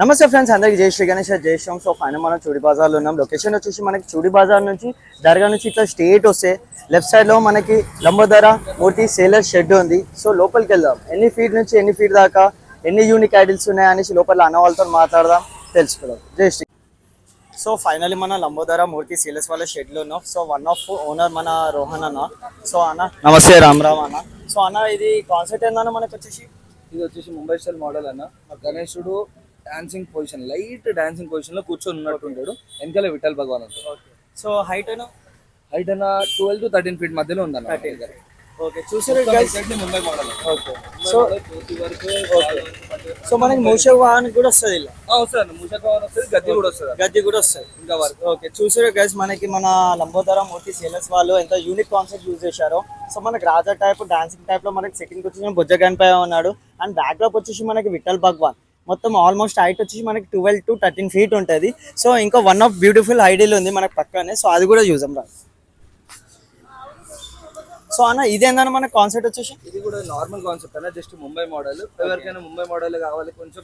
నమస్తే ఫ్రెండ్స్, అందరికి జై శ్రీ గణేష్, జై శ్రీరామ్. సో ఫైనల్ మనం చూడి బజార్లో ఉన్నాం. లొకేషన్ వచ్చేసి మనకి చూడి బజార్ నుంచి దర్గా నుంచి ఇట్లా స్ట్రేట్ వస్తే లెఫ్ట్ సైడ్ లో మనకి లంబోదర మూర్తి సేలర్ షెడ్ ఉంది. సో లోపలికి వెళ్దాం. ఎన్ని ఫీట్ నుంచి ఎన్ని ఫీట్ దాకా ఎన్ని యూనిక్ ఐడిల్స్ ఉన్నాయి అనేసి లోపల అన్న వాళ్ళతో మాట్లాడదాం, తెలుసుకుందాం. జై శ్రీ. సో ఫైనల్లీ మన లంబోదర మూర్తి సేలర్స్ వాళ్ళ షెడ్ లో ఉన్నాం. సో వన్ ఆఫ్ ఓనర్ మన రోహన్ అన్న. సో అన్న నమస్తే, రామ్ రామ్ అన్న. సో అన్న, ఇది కాన్సెప్ట్ ఏందన్న మనకి వచ్చేసి? ఇది వచ్చేసి ముంబై స్టైల్ మోడల్ అన్న. గణేశుడు dancing position, light dancing position లో కూర్చొని ఉన్నట్టు ఉంటాడు. వెనకాల విఠల్ భగవాన్ ఉంటాడు. సో హైట్ అన్న 12 to 13 ఫీట్ మధ్యలో ఉందన్న. ఓకే, చూసారు Mumbai model. Okay. So so మనకి మూషక్ వాహన్ కూడా వస్తుంది ఇలా. వస్తుంది మూషక్ భగవాన్ వస్తుంది, గద్దె కూడా వస్తుంది. గద్దె కూడా వస్తుంది ఇంకా వరకు. ఓకే, చూసారు గైస్, మనకి మన లంబోదర మూర్తి సేలర్స్ వాళ్ళు ఎంత యూనిక్ కాన్సెప్ట్ యూజ్ చేశారో. సో మనకి రాజా టైప్ డాన్సింగ్ టైప్ లో మనకి సెకండ్ వచ్చేసి బుజ్జగన్పై ఉన్నాడు. అండ్ బ్యాక్ డ్రాప్ వచ్చేసి మనకి విఠల్ భగవాన్. మొత్తం ఆల్మోస్ట్ హైట్ వచ్చేసి మనకి 12 to 13 ఫీట్ ఉంటుంది. సో ఇంకా వన్ ఆఫ్ బ్యూటిఫుల్ ఐడియల్ ఉంది మనకి పక్కనే. సో అది కూడా చూసాం రా. సో అన్న, ఇదేందన్న మన కాన్సెప్ట్ వచ్చేసి? ఇది కూడా నార్మల్ కాన్సెప్ట్ అన్న, జస్ట్ ముంబై మోడల్. ఎవరికైనా ముంబై మోడల్ కావాలి, కొంచెం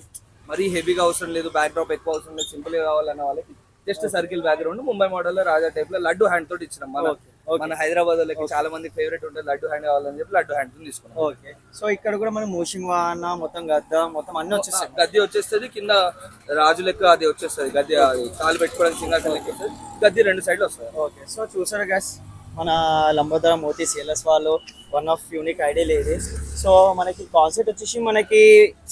మరీ హెవీగా అవసరం లేదు, బ్యాక్ డ్రాప్ ఎక్కువ అవసరం లేదు, సింపుల్ గా కావాలన్న వాళ్ళకి just circle background Mumbai model Raja type లో లడ్డు హ్యాండ్ తోటి ఇచ్చినాం. మన హైదరాబాద్ వాళ్ళకి చాలా మంది ఫేవరెట్ ఉంటుంది లడ్డు హ్యాండ్ కావాలని చెప్పి లడ్డు హ్యాండ్ తో తీసుకున్నాం. ఓకే. సో ఇక్కడ కూడా మనం మూషింగ్ వాహన మొత్తం గద్ద మొత్తం అన్ని వచ్చేస్తాయి. గద్దె వచ్చేస్తుంది, కింద రాజు లెక్క అది వచ్చేస్తుంది. గద్దె కాలు పెట్టుకోవడానికి సింహాసనం లెక్క వస్తుంది. గద్దె రెండు సైడ్లు వస్తుంది. ఓకే. సో చూసారా గైస్, మన లంబోదర మూర్తి సేలర్స్ వాళ్ళు వన్ ఆఫ్ యూనిక్ ఐడియల్ ఇది. సో మనకి కాన్సెప్ట్ వచ్చేసి మనకి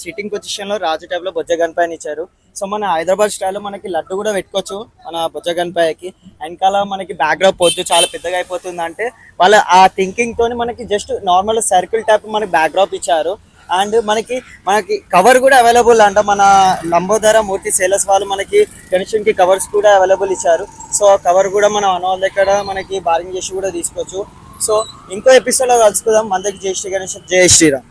సిట్టింగ్ పొజిషన్ లో రాజు టైప్ లో బొజ్జగన్పై ఇచ్చారు. సో మన హైదరాబాద్ స్టైల్లో మనకి లడ్డు కూడా పెట్టుకోవచ్చు మన బొజ్జగన్పైకి. వెనకాల మనకి బ్యాక్గ్రౌండ్ పొద్దు చాలా పెద్దగా అయిపోతుంది అంటే వాళ్ళ ఆ థింకింగ్ తోని మనకి జస్ట్ నార్మల్ సర్కిల్ టైప్ మనకి బ్యాక్డ్రాప్ ఇచ్చారు. అండ్ మనకి కవర్ కూడా అవైలబుల్ అంట. మన లంబోదర మూర్తి సేలర్స్ వాళ్ళు మనకి గణేషన్ కి కవర్స్ కూడా అవైలబుల్ ఇచ్చారు. సో కవర్ కూడా మనం అన్న వాళ్ళ దగ్గర మనకి బార్గింగ్ చేసి కూడా తీసుకోవచ్చు. సో ఇంకో ఎపిసోడ్ లో కలుసుకుందాం. మన దగ్గర జై శ్రీ గణేష్, జై శ్రీరామ్.